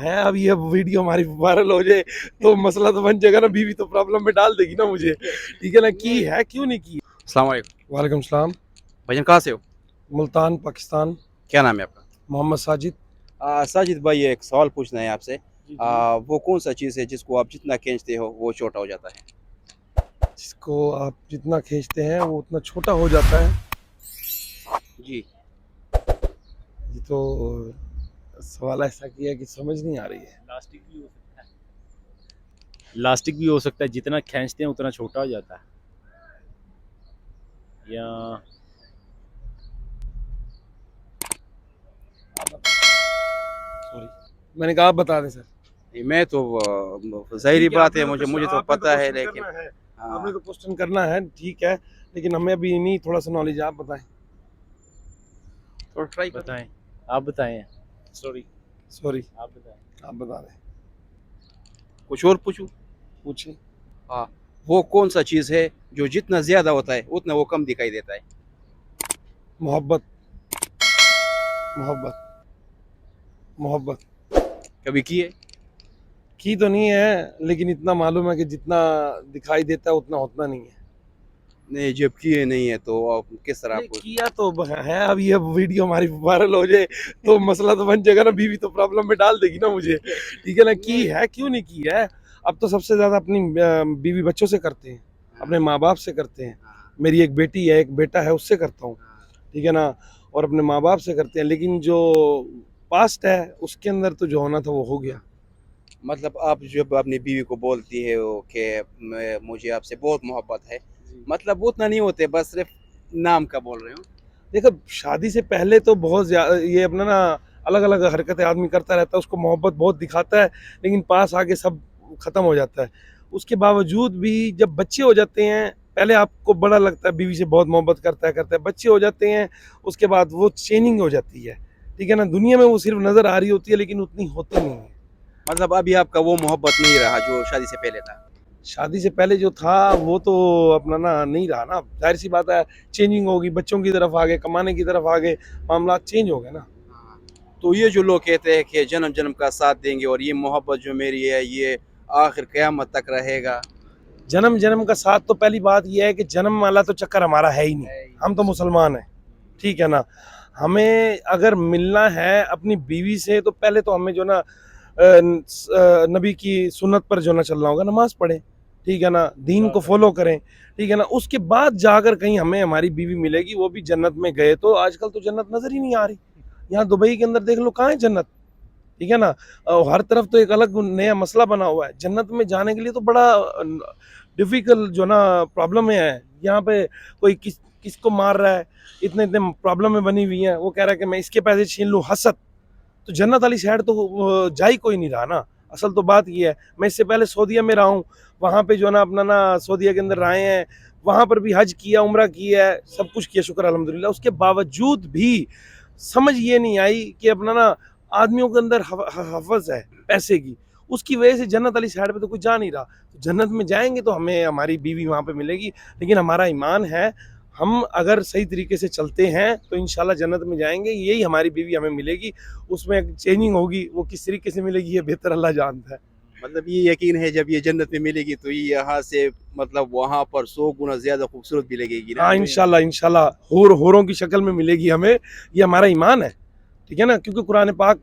ہے اب یہ ویڈیو ہماری وائرل ہو جائے تو مسئلہ تو بن جائے گا نا, بیوی تو پرابلم میں ڈال دے گی نا مجھے, ٹھیک ہے نا, کی ہے کیوں نہیں کی. السلام علیکم. وعلیکم السلام. بھائی جان کہاں سے ہو؟ ملتان پاکستان. کیا نام ہے آپ کا؟ محمد ساجد. ساجد بھائی ایک سوال پوچھنا ہے آپ سے. وہ کون سا چیز ہے جس کو آپ جتنا کھینچتے ہو وہ چھوٹا ہو جاتا ہے؟ جس کو آپ جتنا کھینچتے ہیں وہ اتنا چھوٹا ہو جاتا ہے. جی یہ تو سوال ایسا کیا کہ سمجھ نہیں آ رہی ہے. لاسٹک بھی ہو سکتا ہے, جتنا کھینچتے ہیں اتنا چھوٹا ہو جاتا ہے, یا سوری, میں نے کہا آپ بتا دیں سر. میں تو ظاہری بات ہے, مجھے تو پتہ ہے, لیکن ہمیں تو کوسچن کرنا ہے, ٹھیک ہے, لیکن ہمیں ابھی نہیں تھوڑا سا نالج ہے, آپ بتائیں. تھوڑا ٹرائی کریں. بتائیں, آپ بتائیں. سوری آپ بتائیں. آپ بتا دیں. کچھ اور پوچھوں؟ پوچھیں. ہاں, وہ کون سا چیز ہے جو جتنا زیادہ ہوتا ہے اتنا وہ کم دکھائی دیتا ہے؟ محبت. محبت. محبت. کبھی کیے؟ کی تو نہیں ہے, لیکن اتنا معلوم ہے کہ جتنا دکھائی دیتا ہے اتنا ہوتا نہیں ہے. نہیں, جب کیے نہیں ہے تو آپ کس طرح آپ کو؟ کیا تو ہے, اب یہ ویڈیو ہماری وائرل ہو جائے تو مسئلہ تو بن جائے گا نا, بیوی تو پرابلم میں ڈال دے گی نا مجھے, ٹھیک ہے نا, کی ہے کیوں نہیں کی ہے. اب تو سب سے زیادہ اپنی بیوی بچوں سے کرتے ہیں, اپنے ماں باپ سے کرتے ہیں. میری ایک بیٹی ہے, ایک بیٹا ہے, اس سے کرتا ہوں, ٹھیک ہے نا, اور اپنے ماں باپ سے کرتے ہیں. لیکن جو پاسٹ ہے اس کے اندر تو جو ہونا تھا وہ ہو گیا. مطلب آپ جب اپنی بیوی کو بولتی ہے کہ مجھے آپ سے بہت محبت ہے, مطلب اتنا نہیں ہوتے, بس صرف نام کا بول رہے ہو؟ دیکھو, شادی سے پہلے تو بہت زیادہ یہ اپنا نا الگ الگ حرکتیں آدمی کرتا رہتا ہے, اس کو محبت بہت دکھاتا ہے, لیکن پاس آگے سب ختم ہو جاتا ہے. اس کے باوجود بھی جب بچے ہو جاتے ہیں, پہلے آپ کو بڑا لگتا ہے بیوی سے بہت محبت کرتا ہے, بچے ہو جاتے ہیں, اس کے بعد وہ چینجنگ ہو جاتی ہے, ٹھیک ہے نا. دنیا میں وہ صرف نظر آ رہی ہوتی ہے لیکن اتنی ہوتی نہیں ہے. مطلب ابھی آپ کا وہ محبت نہیں رہا جو شادی سے پہلے تھا؟ شادی سے پہلے جو تھا وہ تو اپنا نا نہیں رہا نا, ظاہر سی بات ہے, چینجنگ ہوگی, بچوں کی طرف آگے, کمانے کی طرف آگے, معاملات چینج ہو گئے نا. تو یہ جو لوگ کہتے ہیں کہ جنم جنم کا ساتھ دیں گے اور یہ محبت جو میری ہے یہ آخر قیامت تک رہے گا, جنم جنم کا ساتھ تو پہلی بات یہ ہے کہ جنم والا تو چکر ہمارا ہے ہی نہیں, ہم تو مسلمان ہیں, ٹھیک ہے نا. ہمیں اگر ملنا ہے اپنی بیوی سے تو پہلے تو ہمیں جو نا نبی کی سنت پر جو نا چلنا ہوگا, نماز پڑھیں, ٹھیک ہے نا, دین کو فالو کریں, ٹھیک ہے نا. اس کے بعد جا کر کہیں ہمیں ہماری بیوی ملے گی, وہ بھی جنت میں گئے تو. آج کل تو جنت نظر ہی نہیں آ رہی. یہاں دبئی کے اندر دیکھ لو, کہاں ہے جنت, ٹھیک ہے نا. ہر طرف تو ایک الگ نیا مسئلہ بنا ہوا ہے. جنت میں جانے کے لیے تو بڑا ڈیفیکلٹ جو نا پرابلم ہے. یہاں پہ کوئی کس کو مار رہا ہے, اتنے پرابلم میں بنی ہوئی ہیں. وہ کہہ رہا ہے کہ میں اس کے پیسے چھین لوں, حسد. تو جنت والی سائڈ تو جا ہی کوئی نہیں رہا نا. اصل تو بات یہ ہے, میں اس سے پہلے سعودیہ میں رہا ہوں, وہاں پہ جو ہے نا اپنا نا سعودیہ کے اندر رہے ہیں, وہاں پر بھی حج کیا, عمرہ کیا ہے, سب کچھ کیا, شکر الحمدللہ. اس کے باوجود بھی سمجھ یہ نہیں آئی کہ اپنا نا آدمیوں کے اندر حفظ ہے پیسے کی, اس کی وجہ سے جنت والی سائڈ پہ تو کوئی جا نہیں رہا. جنت میں جائیں گے تو ہمیں ہماری بیوی وہاں پہ ملے گی, لیکن ہمارا ایمان ہے, ہم اگر صحیح طریقے سے چلتے ہیں تو انشاءاللہ جنت میں جائیں گے, یہی ہماری بیوی ہمیں ملے گی. اس میں چینجنگ ہوگی, وہ کس طریقے سے ملے گی یہ بہتر اللہ جانتا ہے. مطلب یہ یقین ہے جب یہ جنت میں ملے گی تو یہ یہاں سے مطلب وہاں پر 100 گنا زیادہ خوبصورت بھی لگے گی نا. ہاں انشاءاللہ ہوروں کی شکل میں ملے گی ہمیں, یہ ہمارا ایمان ہے, ٹھیک ہے نا. کیونکہ قرآن پاک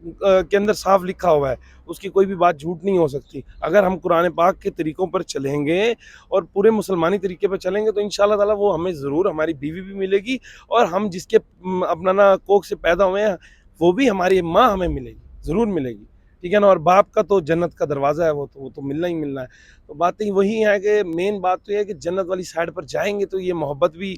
کے اندر صاف لکھا ہوا ہے, اس کی کوئی بھی بات جھوٹ نہیں ہو سکتی. اگر ہم قرآن پاک کے طریقوں پر چلیں گے اور پورے مسلمانی طریقے پر چلیں گے تو انشاءاللہ تعالیٰ وہ ہمیں ضرور, ہماری بیوی بھی ملے گی, اور ہم جس کے اپنا نا کوکھ سے پیدا ہوئے ہیں وہ بھی, ہماری ماں ہمیں ملے گی, ضرور ملے گی, ٹھیک ہے نا. اور باپ کا تو جنت کا دروازہ ہے, وہ تو ملنا ہی ملنا ہے. تو باتیں وہی ہے کہ مین بات تو یہ ہے کہ جنت والی سائڈ پر جائیں گے تو یہ محبت بھی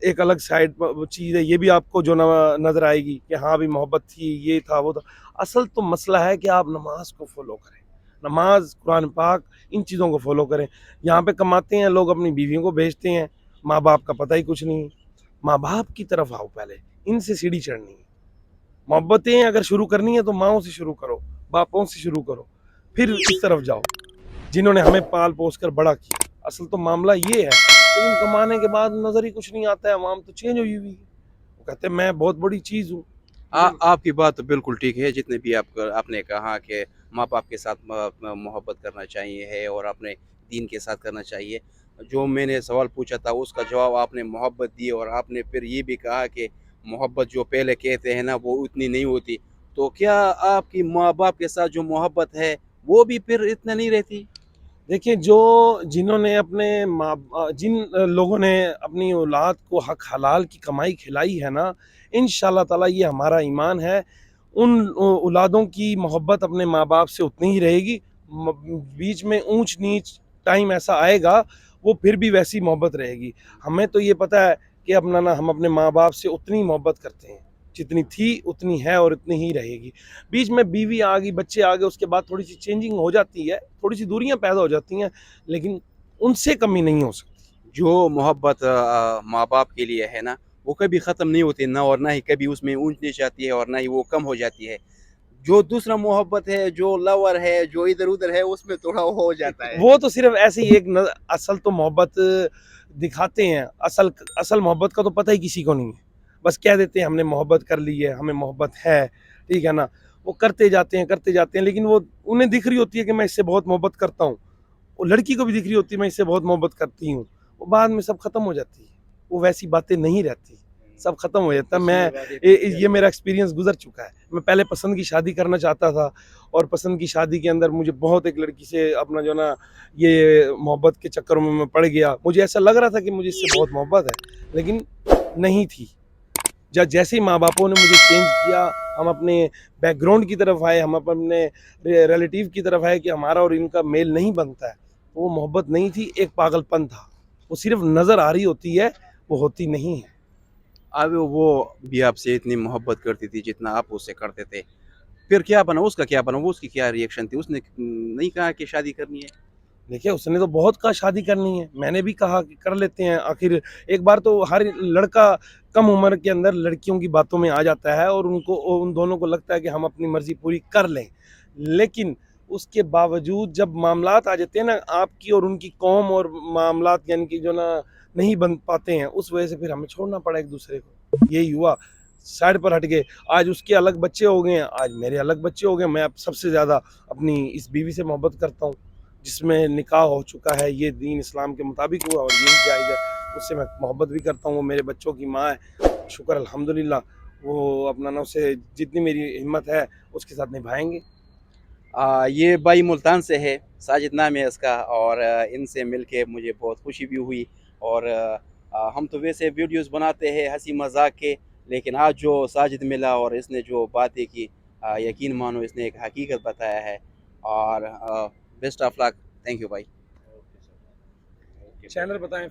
ایک الگ سائڈ چیز ہے, یہ بھی آپ کو جو نظر آئے گی کہ ہاں بھی محبت تھی, یہ تھا, وہ تھا. اصل تو مسئلہ ہے کہ آپ نماز کو فالو کریں, نماز, قرآن پاک, ان چیزوں کو فالو کریں. یہاں پہ کماتے ہیں لوگ, اپنی بیویوں کو بھیجتے ہیں, ماں باپ کا پتہ ہی کچھ نہیں. ماں باپ کی طرف آؤ, پہلے ان سے سیڑھی چڑھنی ہے. محبتیں اگر شروع کرنی ہے تو ماؤں سے شروع کرو, باپوں سے شروع کرو, پھر اس طرف جاؤ جنہوں نے ہمیں پال پوس کر بڑا کیا. اصل تو معاملہ یہ ہے, لیکن کمانے کے بعد نظر ہی کچھ نہیں آتا ہے. عوام تو چینج ہوئی ہوئی ہے, وہ کہتے ہیں میں بہت بڑی چیز ہوں, آپ کی بات تو بالکل ٹھیک ہے. جتنے بھی آپ نے کہا کہ ماں باپ کے ساتھ محبت کرنا چاہیے ہے اور اپنے دین کے ساتھ کرنا چاہیے. جو میں نے سوال پوچھا تھا اس کا جواب آپ نے محبت دی, اور آپ نے پھر یہ بھی کہا کہ محبت جو پہلے کہتے ہیں نا وہ اتنی نہیں ہوتی. تو کیا آپ کی ماں باپ کے ساتھ جو محبت ہے وہ بھی پھر اتنا نہیں رہتی؟ دیکھیں جنہوں نے جن لوگوں نے اپنی اولاد کو حق حلال کی کمائی کھلائی ہے نا, انشاءاللہ تعالیٰ یہ ہمارا ایمان ہے, ان اولادوں کی محبت اپنے ماں باپ سے اتنی ہی رہے گی. بیچ میں اونچ نیچ ٹائم ایسا آئے گا وہ پھر بھی ویسی محبت رہے گی. ہمیں تو یہ پتہ ہے کہ ہم اپنے ماں باپ سے اتنی محبت کرتے ہیں, جتنی تھی اتنی ہے اور اتنی ہی رہے گی. بیچ میں بیوی آ گئی, بچے آ گئے, اس کے بعد تھوڑی سی چینجنگ ہو جاتی ہے, تھوڑی سی دوریاں پیدا ہو جاتی ہیں, لیکن ان سے کمی نہیں ہو سکتی. جو محبت ماں باپ کے لیے ہے نا وہ کبھی ختم نہیں ہوتی نہ, اور نہ ہی کبھی اس میں اونچ نیچ آتی ہے اور نہ ہی وہ کم ہو جاتی ہے. جو دوسرا محبت ہے, جو لور ہے, جو ادھر ادھر ہے, اس میں تھوڑا ہو جاتا ہے. وہ تو صرف ایسے ہی اصل تو محبت دکھاتے ہیں, اصل محبت کا تو پتہ ہی کسی کو نہیں ہے. بس کہہ دیتے ہیں ہم نے محبت کر لی ہے, ہمیں محبت ہے, ٹھیک ہے نا. وہ کرتے جاتے ہیں, لیکن وہ انہیں دکھ رہی ہوتی ہے کہ میں اس سے بہت محبت کرتا ہوں, وہ لڑکی کو بھی دکھ رہی ہوتی ہے میں اس سے بہت محبت کرتی ہوں. وہ بعد میں سب ختم ہو جاتی ہے, وہ ویسی باتیں نہیں رہتی, سب ختم ہو جاتا ہے. یہ میرا ایکسپیرینس گزر چکا ہے. میں پہلے پسند کی شادی کرنا چاہتا تھا, اور پسند کی شادی کے اندر مجھے بہت ایک لڑکی سے اپنا جو نا یہ محبت کے چکروں میں پڑ گیا. مجھے ایسا لگ رہا تھا کہ مجھے اس سے بہت محبت ہے, لیکن نہیں تھی. جیسے ہی ماں باپوں نے مجھے چینج کیا, ہم اپنے بیک گراؤنڈ کی طرف آئے, ہم اپنے ریلیٹیو کی طرف آئے کہ ہمارا اور ان کا میل نہیں بنتا ہے. وہ محبت نہیں تھی, ایک پاگل پن تھا. وہ صرف نظر آ رہی ہوتی ہے, وہ ہوتی نہیں ہے. اب وہ بھی آپ سے اتنی محبت کرتی تھی جتنا آپ اس سے کرتے تھے, پھر کیا بنا اس کا, کیا بنا وہ, اس کی کیا ریئیکشن تھی؟ اس نے نہیں کہا کہ شادی کرنی ہے؟ دیکھیں اس نے تو بہت کہا شادی کرنی ہے, میں نے بھی کہا کہ کر لیتے ہیں. آخر ایک بار تو ہر لڑکا کم عمر کے اندر لڑکیوں کی باتوں میں آ جاتا ہے, اور ان دونوں کو لگتا ہے کہ ہم اپنی مرضی پوری کر لیں. لیکن اس کے باوجود جب معاملات آ جاتے ہیں نا آپ کی اور ان کی قوم, اور معاملات یعنی کہ جو نا نہیں بن پاتے ہیں, اس وجہ سے پھر ہمیں چھوڑنا پڑا ایک دوسرے کو. یہی ہوا, سائڈ پر ہٹ گئے. آج اس کے الگ بچے ہو گئے ہیں, آج میرے الگ بچے ہو گئے. میں اب سب سے زیادہ اپنی اس بیوی سے محبت کرتا ہوں, جس میں نکاح ہو چکا ہے, یہ دین اسلام کے مطابق ہوا اور یہی جائز ہے. اس سے میں محبت بھی کرتا ہوں, وہ میرے بچوں کی ماں ہے, شکر الحمدللہ. وہ اپنا نا اسے جتنی میری ہمت ہے اس کے ساتھ نبھائیں گے. یہ بھائی ملتان سے ہے, ساجد نام ہے اس کا, اور ان سے مل کے مجھے بہت خوشی بھی ہوئی. اور ہم تو ویسے ویڈیوز بناتے ہیں ہنسی مذاق کے, لیکن آج جو ساجد ملا اور اس نے جو باتیں کی, یقین مانو اس نے ایک حقیقت بتایا ہے. اور best of luck. Thank you بھائی. چینل بتائیں.